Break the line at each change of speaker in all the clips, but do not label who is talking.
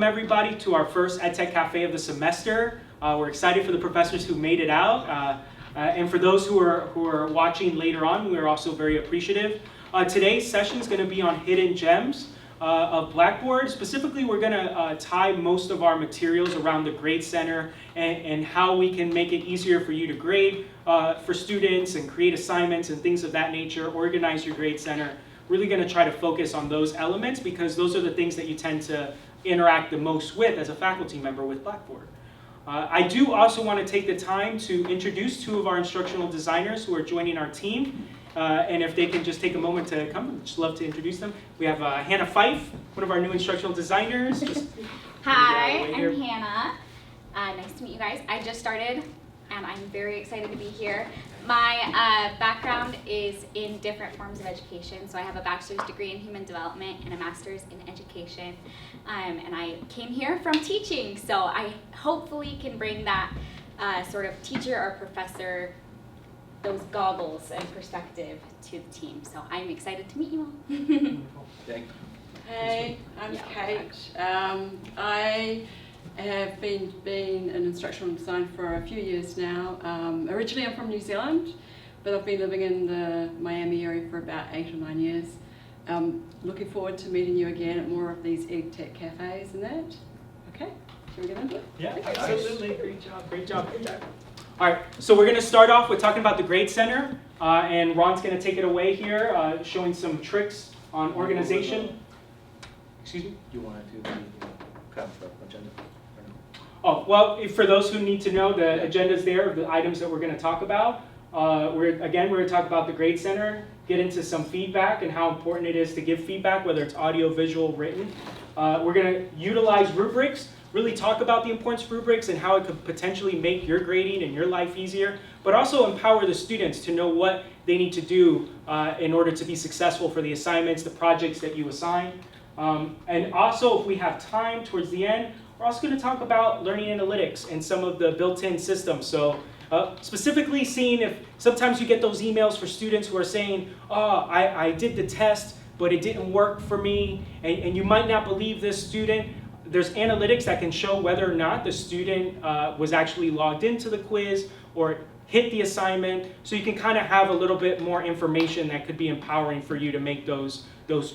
Everybody to our first EdTech Cafe of the semester. We're excited for the professors who made it out, and for those who are watching later on, we're also very appreciative. Today's session is going to be on hidden gems of Blackboard. Specifically, we're going to tie most of our materials around the Grade Center and how we can make it easier for you to grade for students and create assignments and things of that nature, organize your Grade Center. Really going to try to focus on those elements because those are the things that you tend to interact the most with as a faculty member with Blackboard. I do also want to take the time to introduce two of our instructional designers who are joining our team. And if they can just take a moment to come, I'd just love to introduce them. We have Hannah Fife, one of our new instructional designers.
Hi, I'm Hannah. Nice to meet you guys. I just started and I'm very excited to be here. My background is in different forms of education. So I have a bachelor's degree in human development and a master's in education. And I came here from teaching. So I hopefully can bring that sort of teacher or professor, those goggles and perspective to the team. So I'm excited to meet you all.
Thank you.
Hey, I'm Kate. I have been an instructional designer for a few years now. Originally I'm from New Zealand, but I've been living in the Miami area for about 8 or 9 years. Looking forward to meeting you again at more of these EdTech cafes and that. Okay, shall we get into it?
Yeah, absolutely. Great job, great job. All right, so we're going to start off with talking about the Grade Center, and Ron's going to take it away here, showing some tricks on organization. Excuse me?
You want to do the kind of agenda?
Oh, well, for those who need to know, the agenda's there of the items that we're going to talk about. We're going to talk about the Grade Center, get into some feedback and how important it is to give feedback, whether it's audio, visual, written. We're going to utilize rubrics, really talk about the importance of rubrics and how it could potentially make your grading and your life easier, but also empower the students to know what they need to do in order to be successful for the assignments, the projects that you assign. And also, if we have time towards the end, we're also going to talk about learning analytics and some of the built-in systems. So specifically seeing if sometimes you get those emails for students who are saying, oh, I did the test, but it didn't work for me, and you might not believe this student. There's analytics that can show whether or not the student was actually logged into the quiz or hit the assignment. So you can kind of have a little bit more information that could be empowering for you to make those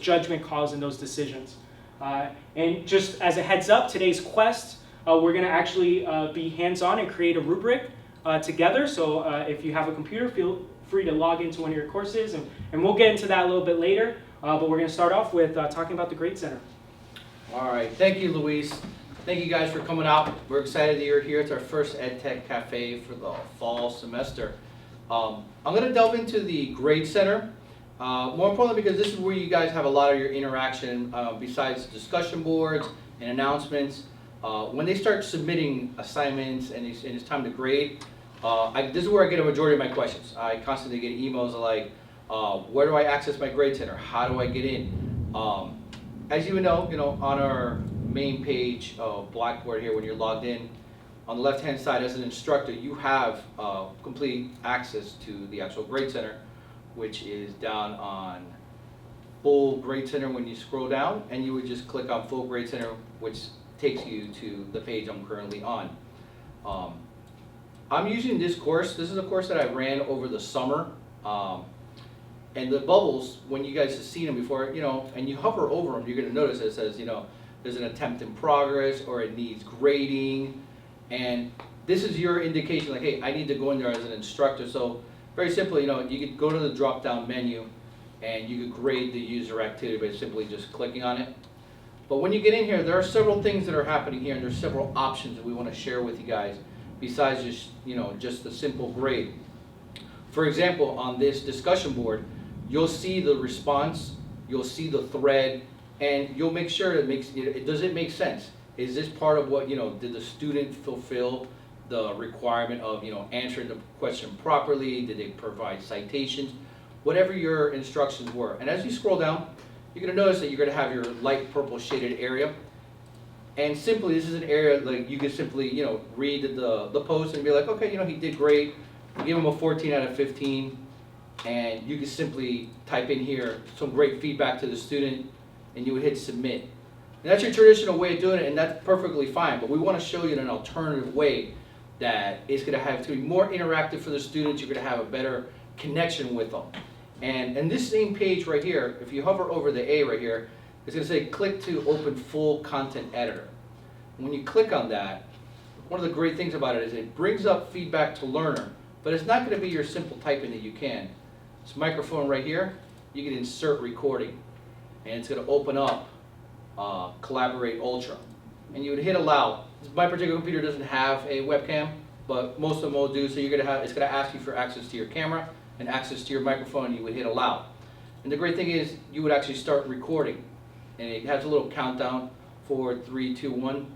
judgment calls and those decisions. And just as a heads up, today's quest, we're going to actually be hands-on and create a rubric together. So if you have a computer, feel free to log into one of your courses, and we'll get into that a little bit later. But we're going to start off with talking about the Grade Center.
All right, thank you, Luis. Thank you guys for coming out. We're excited that you're here. It's our first EdTech Cafe for the fall semester. I'm going to delve into the Grade Center. More importantly, because this is where you guys have a lot of your interaction besides discussion boards and announcements. When they start submitting assignments and it's time to grade, this is where I get a majority of my questions. I constantly get emails like, where do I access my Grade Center? How do I get in? As you know, on our main page of Blackboard here, when you're logged in, on the left-hand side as an instructor, you have complete access to the actual Grade Center, which is down on Full Grade Center when you scroll down, and you would just click on Full Grade Center, which takes you to the page I'm currently on. I'm using this course. This is a course that I ran over the summer. And the bubbles, when you guys have seen them before, and you hover over them, you're going to notice it says, there's an attempt in progress or it needs grading. And this is your indication like, hey, I need to go in there as an instructor. So very simply, you could go to the drop-down menu and you could grade the user activity by simply just clicking on it. But when you get in here, there are several things that are happening here, and there's several options that we want to share with you guys besides just the simple grade. For example, on this discussion board, you'll see the response, you'll see the thread, and you'll make sure does it make sense? Is this part of what, did the student fulfill the requirement of, answering the question properly? Did they provide citations? Whatever your instructions were. And as you scroll down, you're going to notice that you're going to have your light purple shaded area. And simply, this is an area like you can simply, read the post and be like, okay, he did great. Give him a 14 out of 15. And you can simply type in here some great feedback to the student, and you would hit submit. And that's your traditional way of doing it, and that's perfectly fine, but we want to show you an alternative way that is going to have to be more interactive for the students. You're going to have a better connection with them. And this same page right here, if you hover over the A right here, it's going to say click to open full content editor. When you click on that, one of the great things about it is it brings up feedback to learner, but it's not going to be your simple typing that you can. This microphone right here, you can insert recording, and it's going to open up Collaborate Ultra. And you would hit allow. My particular computer doesn't have a webcam, but most of them will do, so you're going to have, it's going to ask you for access to your camera and access to your microphone, and you would hit allow. And the great thing is you would actually start recording, and it has a little countdown, 4, 3, 2, 1,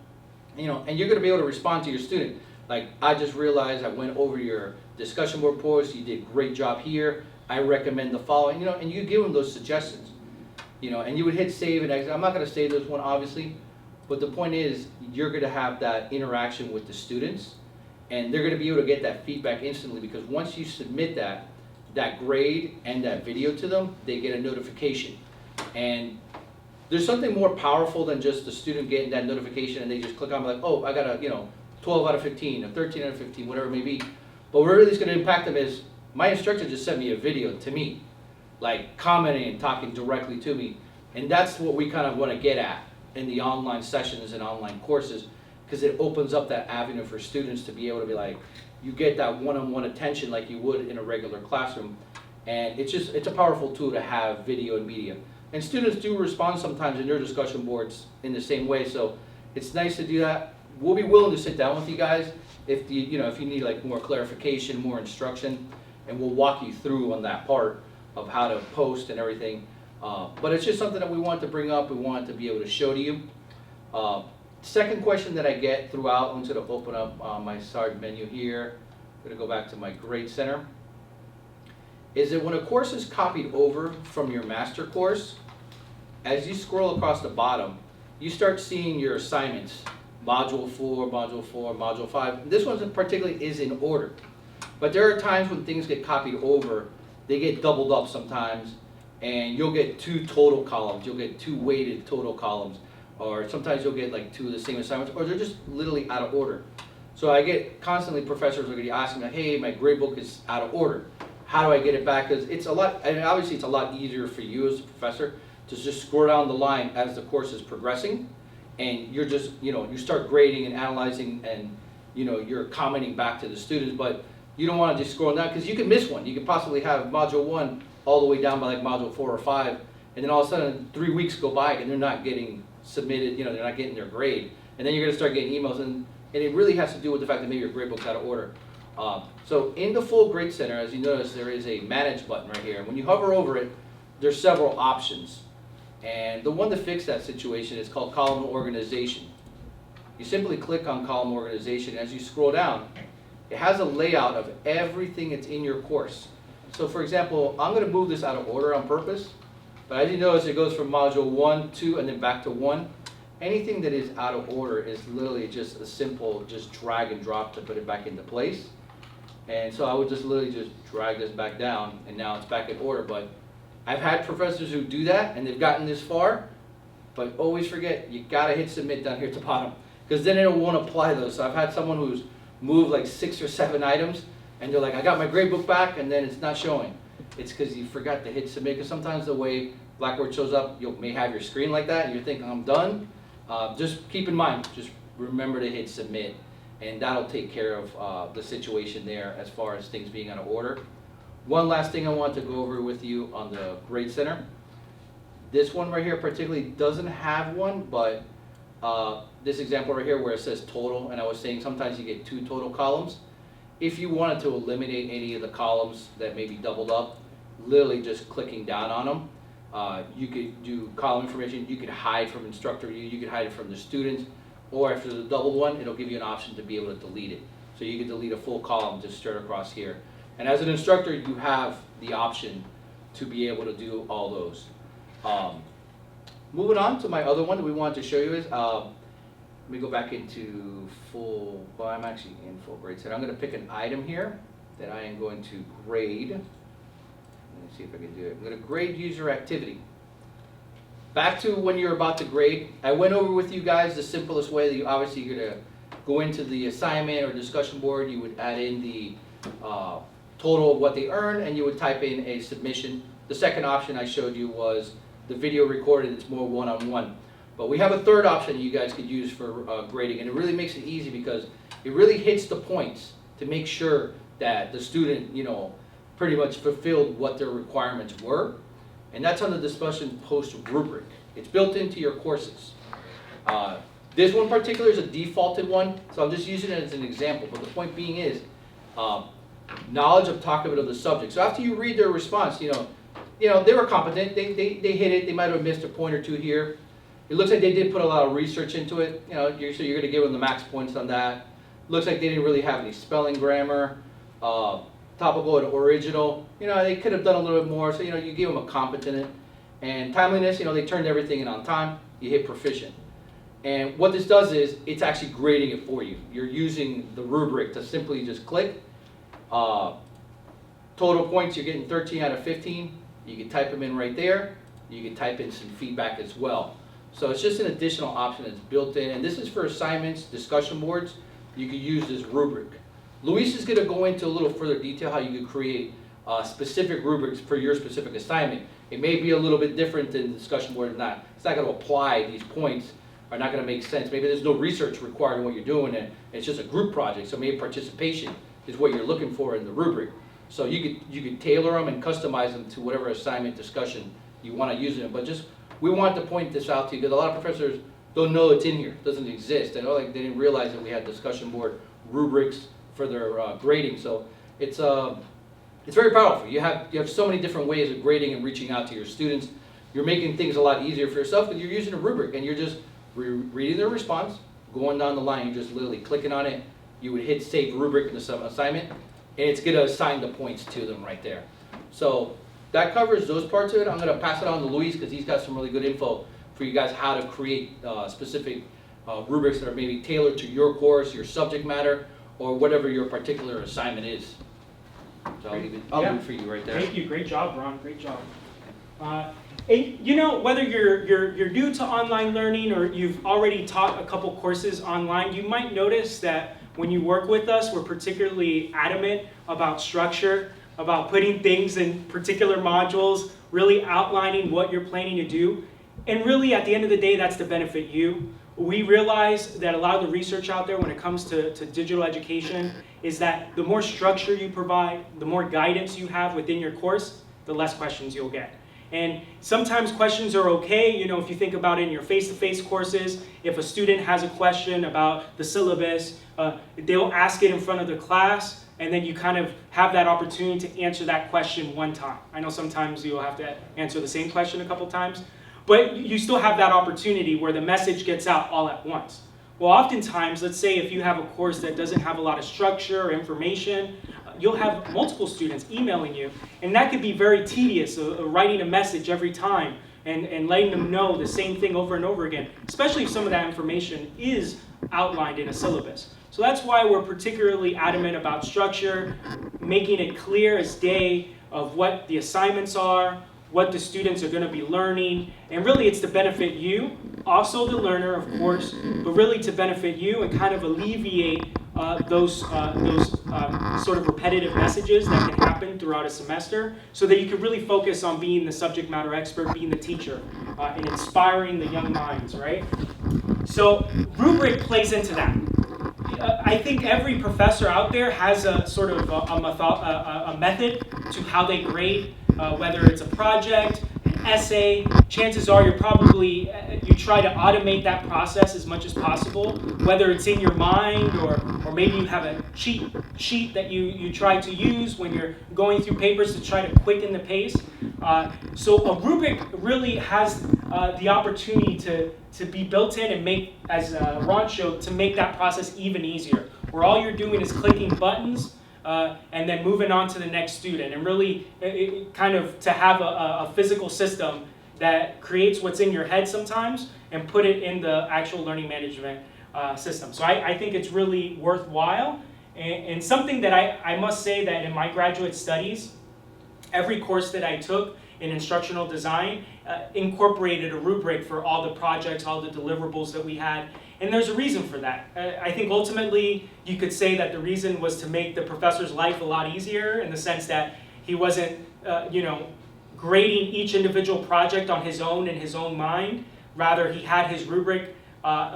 you know, and you're going to be able to respond to your student. Like, I just realized I went over your discussion board post, you did a great job here, I recommend the following, you know, and you give them those suggestions, you know, and you would hit save and exit. I'm not going to save this one, obviously, but the point is you're going to have that interaction with the students, and they're going to be able to get that feedback instantly, because once you submit that grade and that video to them, they get a notification. And there's something more powerful than just the student getting that notification and they just click on like, oh, I got a, you know, 12 out of 15, or 13 out of 15, whatever it may be. But what really is going to impact them is my instructor just sent me a video to me, like commenting and talking directly to me. And that's what we kind of want to get at in the online sessions and online courses, because it opens up that avenue for students to be able to be like, you get that one-on-one attention like you would in a regular classroom. And it's a powerful tool to have video and media. And students do respond sometimes in their discussion boards in the same way, so it's nice to do that. We'll be willing to sit down with you guys if you know, if you need like more clarification, more instruction, and we'll walk you through on that part of how to post and everything. But it's just something that we want to bring up, we want to be able to show to you. Second question that I get throughout, I'm going to open up my SARD menu here. I'm going to go back to my Grade Center. Is that when a course is copied over from your master course, as you scroll across the bottom, you start seeing your assignments. Module 4, Module 4, Module 5. This one particularly is in order. But there are times when things get copied over, they get doubled up sometimes, and you'll get 2 total columns. You'll get 2 weighted total columns. Or sometimes you'll get like 2 of the same assignments, or they're just literally out of order. So I get constantly professors are going to be asking me, hey, my grade book is out of order. How do I get it back? Because it's a lot, and obviously it's a lot easier for you as a professor to just scroll down the line as the course is progressing, and you're just, you know, you start grading and analyzing, and you know, you're commenting back to the students, but you don't want to just scroll down because you can miss one. You could possibly have Module 1 all the way down by like Module 4 or 5, and then all of a sudden 3 weeks go by and they're not getting submitted, you know, they're not getting their grade, and then you're going to start getting emails, and it really has to do with the fact that maybe your grade book's out of order. So in the full Grade Center, as you notice, there is a Manage button right here. When you hover over it, there's several options. And the one to fix that situation is called Column Organization. You simply click on Column Organization. As you scroll down, it has a layout of everything that's in your course. So for example, I'm going to move this out of order on purpose. But as you notice, it goes from Module 1, 2, and then back to 1. Anything that is out of order is literally just a simple, just drag and drop to put it back into place. And so I would just literally just drag this back down, and now it's back in order. But I've had professors who do that, and they've gotten this far, but always forget, you gotta hit submit down here at the bottom, because then it won't apply those. So I've had someone who's moved like 6 or 7 items, and they're like, I got my grade book back, and then it's not showing. It's because you forgot to hit submit, because sometimes the way Blackboard shows up, you may have your screen like that, and you're thinking, I'm done. Just keep in mind, just remember to hit submit, and that'll take care of the situation there as far as things being out of order. One last thing I want to go over with you on the Grade Center. This one right here particularly doesn't have one, but this example right here where it says total, and I was saying sometimes you get 2 total columns. If you wanted to eliminate any of the columns that may be doubled up, literally just clicking down on them, you could do column information, you could hide from instructor view, you could hide it from the students, or if there's a doubled one, it'll give you an option to be able to delete it. So you can delete a full column just straight across here. And as an instructor, you have the option to be able to do all those. Moving on to my other one that we wanted to show you is, let me go back into full, well, I'm actually in full Grade Center. I'm going to pick an item here that I am going to grade. Let me see if I can do it. I'm going to grade user activity. back to when you're about to grade, I went over with you guys the simplest way that obviously you're gonna go into the assignment or discussion board, you would add in the total of what they earn, and you would type in a submission. The second option I showed you was the video recorded, it's more one-on-one. But we have a third option you guys could use for grading, and it really makes it easy because it really hits the points to make sure that the student, pretty much fulfilled what their requirements were. And that's on the discussion post rubric. It's built into your courses. This one in particular is a defaulted one, so I'm just using it as an example. But the point being is, knowledge of topic of the subject. So after you read their response, they were competent. They hit it. They might have missed a point or two here. It looks like they did put a lot of research into it. So you're going to give them the max points on that. Looks like they didn't really have any spelling, grammar, topical and original. They could have done a little bit more. So you give them a competent. And timeliness, they turned everything in on time. You hit proficient. And what this does is it's actually grading it for you. You're using the rubric to simply just click. Total points, you're getting 13 out of 15. You can type them in right there. You can type in some feedback as well. So it's just an additional option that's built in. And this is for assignments, discussion boards. You can use this rubric. Luis is going to go into a little further detail how you can create specific rubrics for your specific assignment. It may be a little bit different than the discussion board or not. It's not going to apply. These points are not going to make sense. Maybe there's no research required in what you're doing, and it's just a group project. So maybe participation is what you're looking for in the rubric. So you could tailor them and customize them to whatever assignment discussion you want to use it in. But we want to point this out to you because a lot of professors don't know it's in here. It doesn't exist. They didn't realize that we had discussion board rubrics for their grading. So it's very powerful. You have so many different ways of grading and reaching out to your students. You're making things a lot easier for yourself because you're using a rubric and you're just reading their response, going down the line. You're just literally clicking on it. You would hit save rubric in the assignment, and it's going to assign the points to them right there. So that covers those parts of it. I'm going to pass it on to Luis because he's got some really good info for you guys how to create specific rubrics that are maybe tailored to your course, your subject matter, or whatever your particular assignment is. So I'll leave it for you right there.
Thank you. Great job, Ron. Great job. Whether you're new to online learning or you've already taught a couple courses online, you might notice that when you work with us, we're particularly adamant about structure, about putting things in particular modules, really outlining what you're planning to do. And really, at the end of the day, that's to benefit you. We realize that a lot of the research out there when it comes to digital education is that the more structure you provide, the more guidance you have within your course, the less questions you'll get. And sometimes questions are okay, if you think about it in your face-to-face courses, if a student has a question about the syllabus, they'll ask it in front of the class, and then you kind of have that opportunity to answer that question one time. I know sometimes you'll have to answer the same question a couple times, but you still have that opportunity where the message gets out all at once. Well, oftentimes, let's say if you have a course that doesn't have a lot of structure or information, you'll have multiple students emailing you, and that could be very tedious, writing a message every time and letting them know the same thing over and over again, especially if some of that information is outlined in a syllabus. So that's why we're particularly adamant about structure, making it clear as day of what the assignments are, what the students are going to be learning, and really it's to benefit you, also the learner, of course, but really to benefit you and kind of alleviate those sort of repetitive messages that can happen throughout a semester so that you can really focus on being the subject matter expert, being the teacher, and inspiring the young minds, right? So rubric plays into that. I think every professor out there has a sort of a method to how they grade, whether it's a project, an essay. Chances are you try to automate that process as much as possible, whether it's in your mind or maybe you have a cheat sheet that you try to use when you're going through papers to try to quicken the pace. So a rubric really has the opportunity to be built in and make, as Ron showed, to make that process even easier, where all you're doing is clicking buttons and then moving on to the next student, and really kind of to have a physical system that creates what's in your head sometimes and put it in the actual learning management system. So I think it's really worthwhile, and something that I must say that in my graduate studies, every course that I took, in instructional design, incorporated a rubric for all the projects, all the deliverables that we had. And there's a reason for that. I think ultimately you could say that the reason was to make the professor's life a lot easier, in the sense that he wasn't grading each individual project on his own in his own mind. Rather, he had his rubric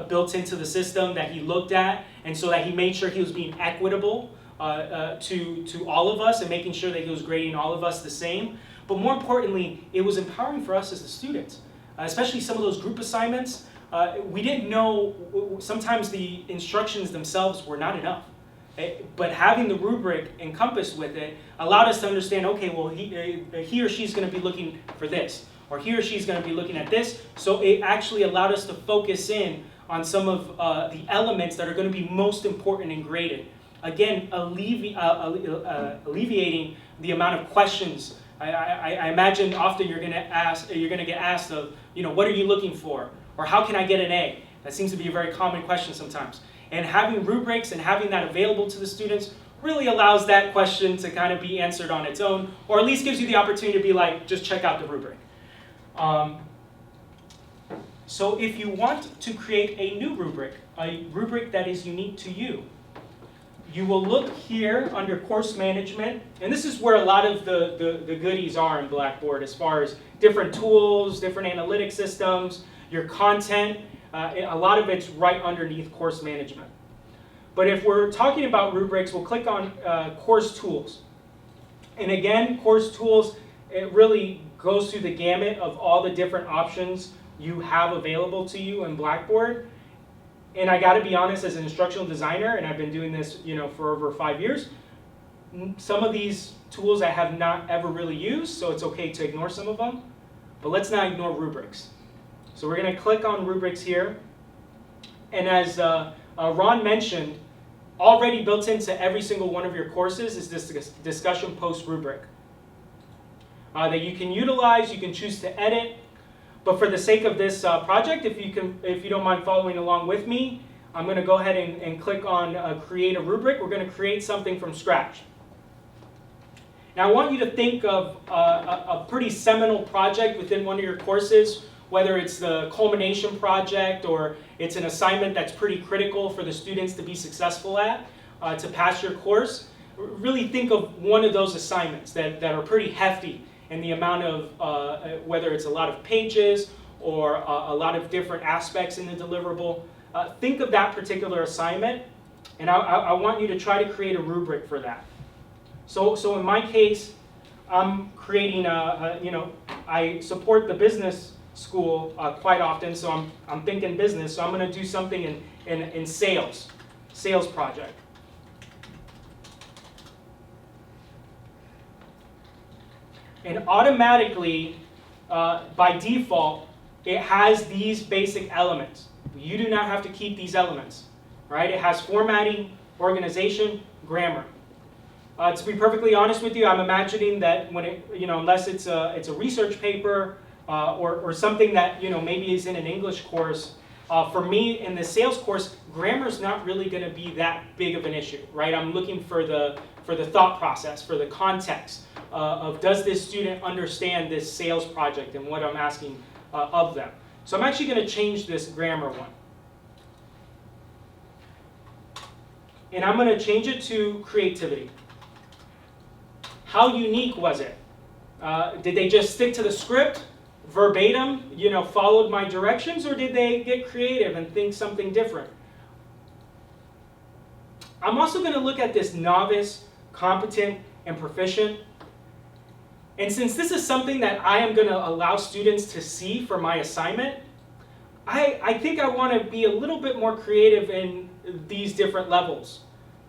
built into the system that he looked at, and so that he made sure he was being equitable to all of us and making sure that he was grading all of us the same. But more importantly, it was empowering for us as the students, especially some of those group assignments. We didn't know, sometimes the instructions themselves were not enough. But having the rubric encompassed with it allowed us to understand, okay, well, he or she's going to be looking for this, or he or she's going to be looking at this. So it actually allowed us to focus in on some of the elements that are going to be most important and graded. Again, alleviating the amount of questions. I imagine often you're going to get asked of, what are you looking for? Or how can I get an A? That seems to be a very common question sometimes. And having rubrics and having that available to the students really allows that question to kind of be answered on its own, or at least gives you the opportunity to be like, just check out the rubric. So if you want to create a new rubric, a rubric that is unique to you, you will look here under course management, and this is where a lot of the goodies are in Blackboard, as far as different tools, different analytic systems, your content. A lot of it's right underneath course management. But if we're talking about rubrics, we'll click on course tools. And again, course tools, it really goes through the gamut of all the different options you have available to you in Blackboard. And I got to be honest, as an instructional designer, and I've been doing this, for over 5 years, some of these tools I have not ever really used, so it's okay to ignore some of them. But let's not ignore rubrics. So we're going to click on rubrics here. And as Ron mentioned, already built into every single one of your courses is this discussion post rubric that you can utilize, you can choose to edit. But for the sake of this project, if you don't mind following along with me, I'm going to go ahead and click on create a rubric. We're going to create something from scratch. Now I want you to think of a pretty seminal project within one of your courses, whether it's the culmination project or it's an assignment that's pretty critical for the students to be successful at, to pass your course. Really think of one of those assignments that are pretty hefty in the amount of, whether it's a lot of pages or a lot of different aspects in the deliverable. Think of that particular assignment, and I want you to try to create a rubric for that. So in my case, I'm creating I support the business school quite often, so I'm thinking business, so I'm going to do something in sales project. And automatically, by default, it has these basic elements. You do not have to keep these elements, right? It has formatting, organization, grammar. To be perfectly honest with you, I'm imagining that when it, unless it's a research paper or something that maybe is in an English course, for me in the sales course, grammar is not really going to be that big of an issue, right? I'm looking for the thought process, for the context of does this student understand this sales project and what I'm asking of them. So I'm actually going to change this grammar one. And I'm going to change it to creativity. How unique was it? Did they just stick to the script, verbatim, followed my directions, or did they get creative and think something different? I'm also going to look at this novice, competent, and proficient. And since this is something that I am going to allow students to see for my assignment, I think I want to be a little bit more creative in these different levels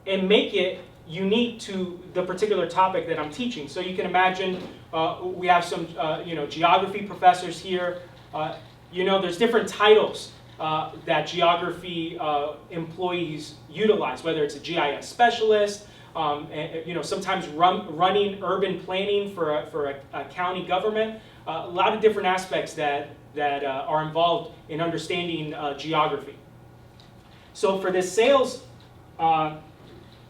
and make it unique to the particular topic that I'm teaching. So you can imagine we have some geography professors here. There's different titles that geography employees utilize, whether it's a GIS specialist, sometimes running urban planning for a county government. A lot of different aspects that are involved in understanding geography. So for this sales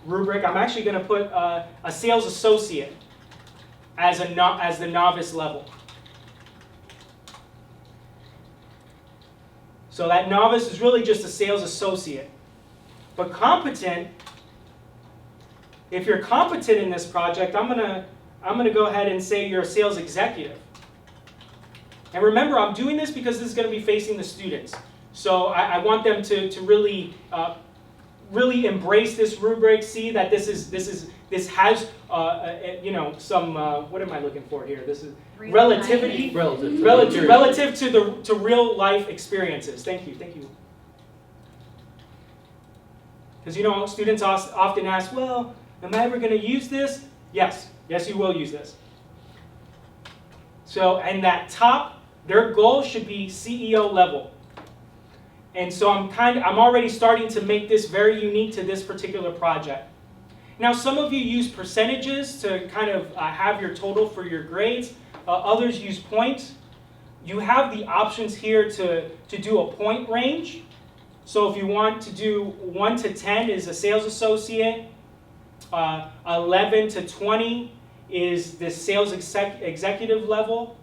rubric, I'm actually going to put a sales associate as the novice level. So that novice is really just a sales associate. But competent, if you're competent in this project, I'm gonna go ahead and say you're a sales executive. And remember, I'm doing this because this is going to be facing the students. So I want them to really really embrace this rubric, see that this has you know, some what am I looking for here? This is relativity, relative to real life experiences. Thank you. Because you know, students often ask, well, am I ever going to use this? Yes, you will use this. So, and that top, their goal should be CEO level. And so I'm already starting to make this very unique to this particular project. Now, some of you use percentages to kind of have your total for your grades. Others use points. You have the options here to do a point range. So if you want to do 1 to 10 is a sales associate, 11 to 20 is the sales executive level,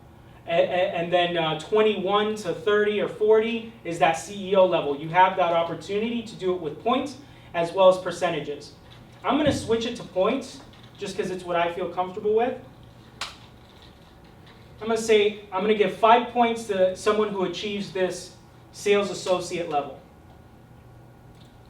and then 21 to 30 or 40 is that CEO level. You have that opportunity to do it with points as well as percentages. I'm going to switch it to points just because it's what I feel comfortable with. I'm going to give 5 points to someone who achieves this sales associate level.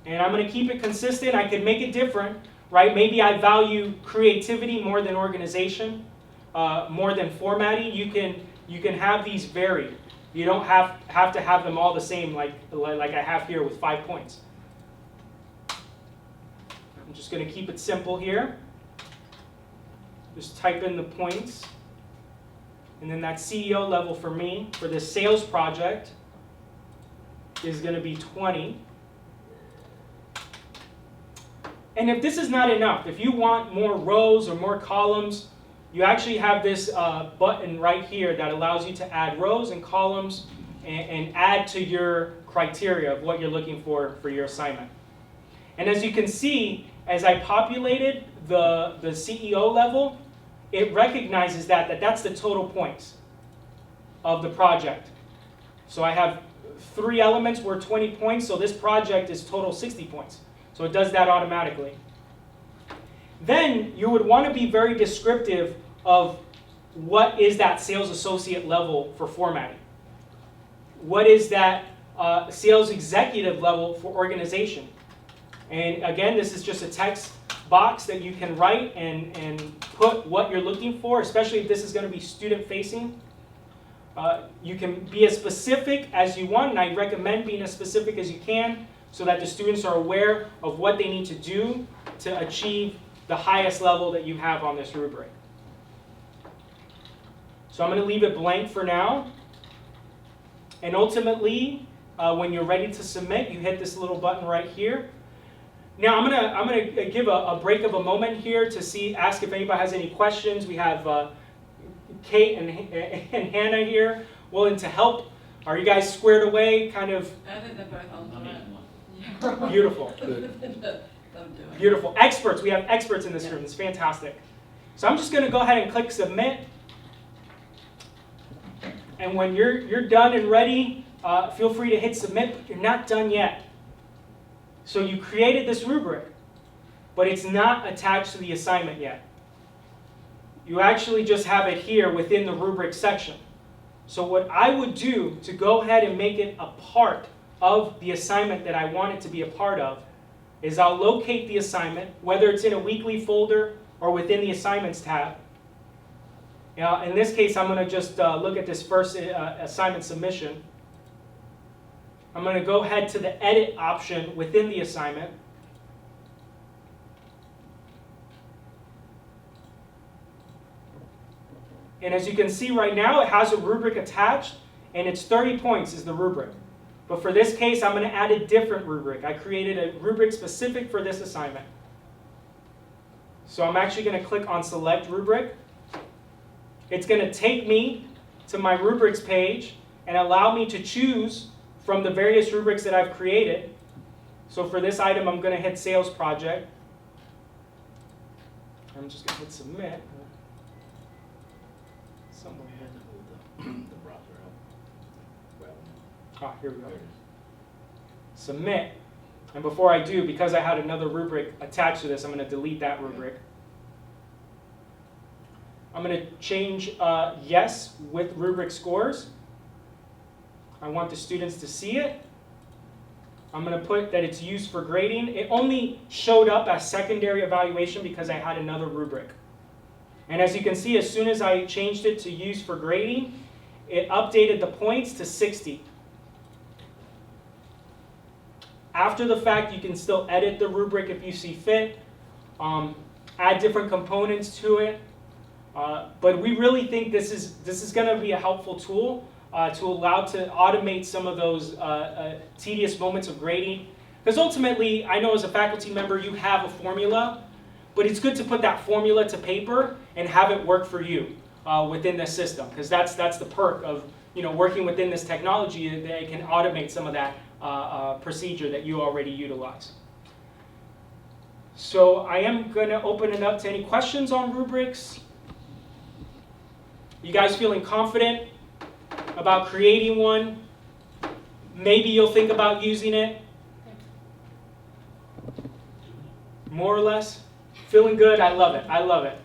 And I'm going to keep it consistent. I could make it different, right? Maybe I value creativity more than organization, more than formatting. You can have these varied. You don't have to have them all the same like I have here with 5 points. I'm just going to keep it simple here. Just type in the points. And then that CEO level for me, for this sales project, is going to be 20. And if this is not enough, if you want more rows or more columns, you actually have this button right here that allows you to add rows and columns and add to your criteria of what you're looking for your assignment. And as you can see, as I populated the CEO level, it recognizes that's the total points of the project. So I have 3 elements worth 20 points, so this project is total 60 points. So it does that automatically. Then you would want to be very descriptive of what is that sales associate level for formatting. What is that sales executive level for organization? And again, this is just a text box that you can write and put what you're looking for, especially if this is going to be student facing. You can be as specific as you want, and I recommend being as specific as you can so that the students are aware of what they need to do to achieve the highest level that you have on this rubric. So I'm going to leave it blank for now. And ultimately, when you're ready to submit, you hit this little button right here. Now I'm going to give a break of a moment here to ask if anybody has any questions. We have Kate and Hannah here willing to help. Are you guys squared away? Kind of.
I think they're both on to it.
Beautiful. Beautiful. Experts. We have experts in this room. It's fantastic. So I'm just going to go ahead and click submit. And when you're done and ready, feel free to hit submit, but you're not done yet. So you created this rubric, but it's not attached to the assignment yet. You actually just have it here within the rubric section. So what I would do to go ahead and make it a part of the assignment that I want it to be a part of is I'll locate the assignment, whether it's in a weekly folder or within the assignments tab. Now, in this case, I'm going to just look at this first assignment submission. I'm going to go ahead to the edit option within the assignment. And as you can see right now, it has a rubric attached, and it's 30 points is the rubric. But for this case, I'm going to add a different rubric. I created a rubric specific for this assignment. So I'm actually going to click on Select Rubric. It's going to take me to my rubrics page and allow me to choose from the various rubrics that I've created. So for this item, I'm going to hit Sales Project. I'm just going to hit Submit. Somewhere here.
The browser help.
Ah, here we go.
There it is.
Submit. And before I do, because I had another rubric attached to this, I'm going to delete that rubric. I'm going to change yes with rubric scores. I want the students to see it. I'm going to put that it's used for grading. It only showed up as secondary evaluation because I had another rubric. And as you can see, as soon as I changed it to use for grading, it updated the points to 60. After the fact, you can still edit the rubric if you see fit, add different components to it. But we really think this is going to be a helpful tool to allow to automate some of those tedious moments of grading. Because ultimately, I know as a faculty member, you have a formula, but it's good to put that formula to paper and have it work for you within the system. Because that's the perk of working within this technology, that it can automate some of that procedure that you already utilize. So I am going to open it up to any questions on rubrics. You guys feeling confident about creating one? Maybe you'll think about using it. More or less? Feeling good? I love it. I love it.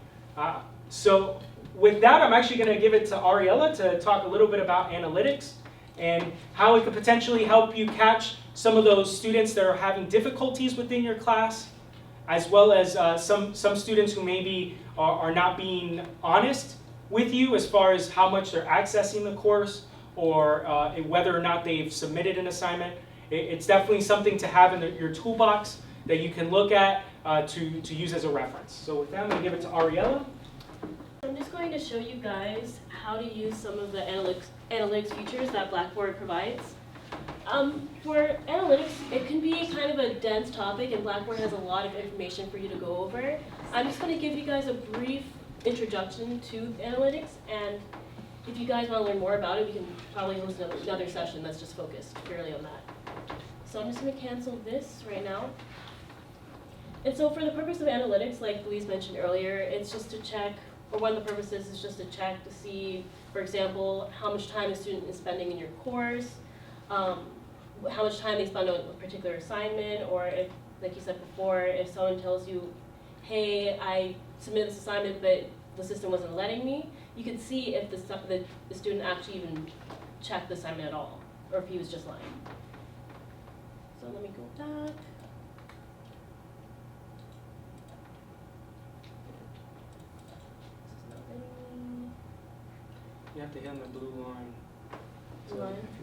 So with that, I'm actually going to give it to Ariella to talk a little bit about analytics and how it could potentially help you catch some of those students that are having difficulties within your class, as well as some students who maybe are not being honest with you as far as how much they're accessing the course or whether or not they've submitted an assignment. It's definitely something to have in your toolbox that you can look at to use as a reference. So with that, I'm going to give it to Ariella.
I'm just going to show you guys how to use some of the analytics features that Blackboard provides. For analytics, it can be kind of a dense topic, and Blackboard has a lot of information for you to go over. I'm just going to give you guys a brief introduction to analytics, and if you guys want to learn more about it, we can probably host another session that's just focused purely on that. So I'm just going to cancel this right now. And so for the purpose of analytics, like Louise mentioned earlier, it's just to check, or one of the purposes is just to check to see, for example, how much time a student is spending in your course, how much time they spend on a particular assignment, or if, like you said before, if someone tells you, hey, I submitted this assignment but the system wasn't letting me, you can see if the student actually even checked the assignment at all, or if he was just lying. So let me go back.
You have to hit on the blue line.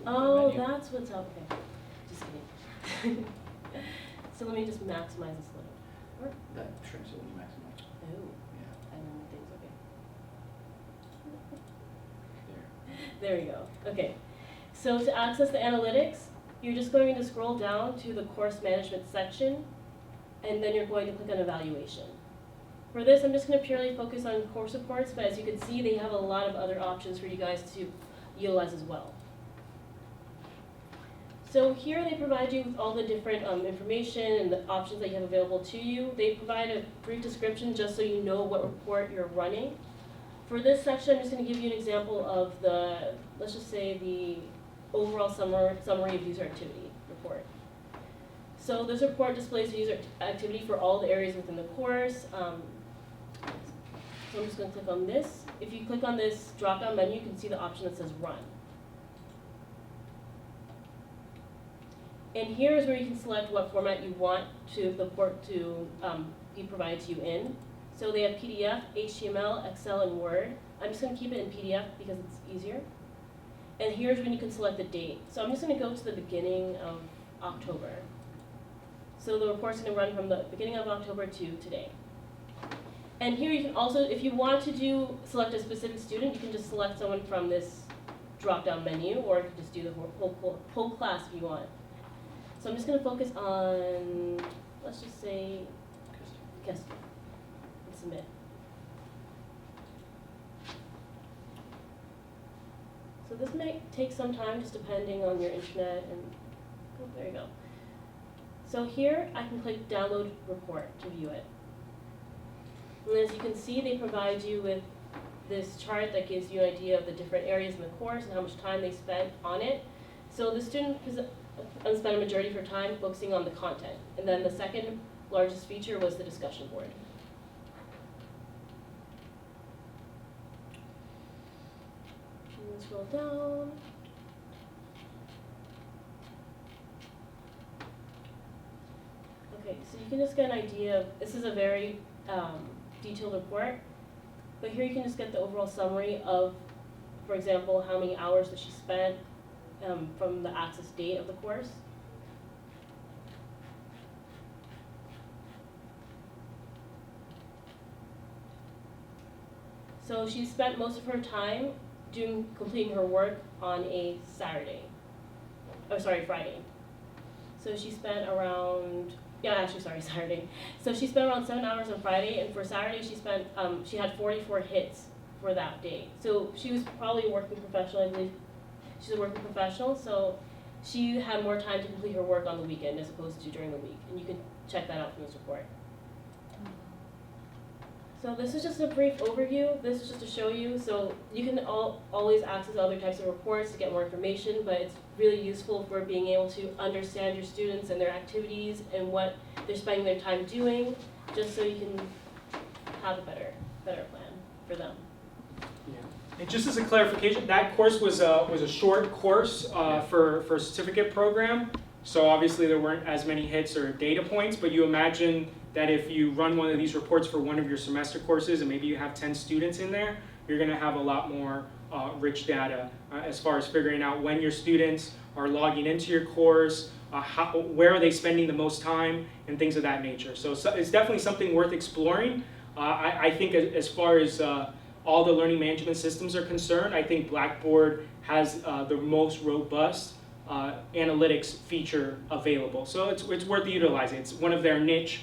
Oh, that's what's up there. Just kidding. So let me just maximize this little.
That shrinks it when you maximize.
Oh,
Yeah.
and then things okay. There we go. Okay. So to access the analytics, you're just going to scroll down to the course management section, and then you're going to click on evaluation. For this, I'm just going to purely focus on course reports, but as you can see, they have a lot of other options for you guys to utilize as well. So here they provide you with all the different information and the options that you have available to you. They provide a brief description just so you know what report you're running. For this section, I'm just going to give you an example of the, let's just say the overall summary of user activity report. So this report displays user activity for all the areas within the course. So I'm just going to click on this. If you click on this drop-down menu, you can see the option that says Run. And here is where you can select what format you want the report to be provided to you in. So they have PDF, HTML, Excel, and Word. I'm just going to keep it in PDF because it's easier. And here's when you can select the date. So I'm just going to go to the beginning of October. So the report's going to run from the beginning of October to today. And here you can also, if you want to select a specific student, you can just select someone from this drop-down menu, or you can just do the whole class if you want. So I'm just going to focus on, let's just say, Kester, and submit. So this may take some time, just depending on your internet, and oh, there you go. So here, I can click Download Report to view it. And as you can see, they provide you with this chart that gives you an idea of the different areas in the course and how much time they spent on it. So the student and spent a majority of her time focusing on the content. And then the second largest feature was the discussion board. And then scroll down. Okay, so you can just get an idea of, this is a very detailed report, but here you can just get the overall summary of, for example, how many hours that she spent from the access date of the course. So she spent most of her time completing her work on a Friday. So she spent around, Saturday. So she spent around 7 hours on Friday, and for Saturday she had 44 hits for that day. So she was probably a working professional, I believe. She's a working professional, so she had more time to complete her work on the weekend as opposed to during the week. And you can check that out from this report. So this is just a brief overview. This is just to show you. So you can always access other types of reports to get more information, but it's really useful for being able to understand your students and their activities and what they're spending their time doing, just so you can have a better plan for them.
Yeah. And just as a clarification, that course was a short course for a certificate program. So obviously there weren't as many hits or data points, but you imagine that if you run one of these reports for one of your semester courses and maybe you have 10 students in there, you're going to have a lot more rich data as far as figuring out when your students are logging into your course, where are they spending the most time, and things of that nature. So it's definitely something worth exploring. I think as far as all the learning management systems are concerned, I think BlackBoard has the most robust analytics feature available. So it's worth utilizing. It's one of their niche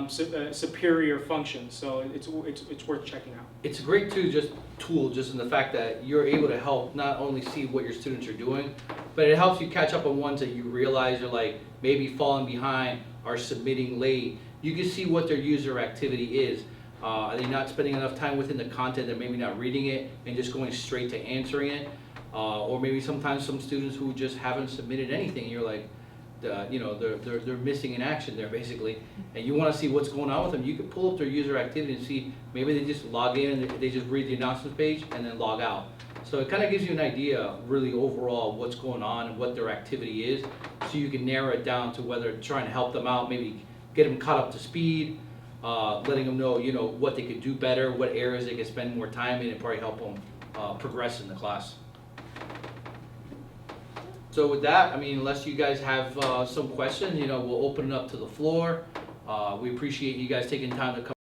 superior functions, so it's worth checking out.
It's a great tool just in the fact that you're able to help not only see what your students are doing, but it helps you catch up on ones that you realize are like maybe falling behind or submitting late. You can see what their user activity is. Are they not spending enough time within the content? They're maybe not reading it and just going straight to answering it. Or maybe sometimes some students who just haven't submitted anything, you're like, they're missing in action there basically, and you want to see what's going on with them. You can pull up their user activity and see maybe they just log in and they just read the announcements page and then log out. So it kind of gives you an idea really overall what's going on and what their activity is, so you can narrow it down to whether trying to help them out, maybe get them caught up to speed, letting them know what they could do better, what areas they could spend more time in, and probably help them progress in the class. So with that, unless you guys have some questions, we'll open it up to the floor. We appreciate you guys taking time to come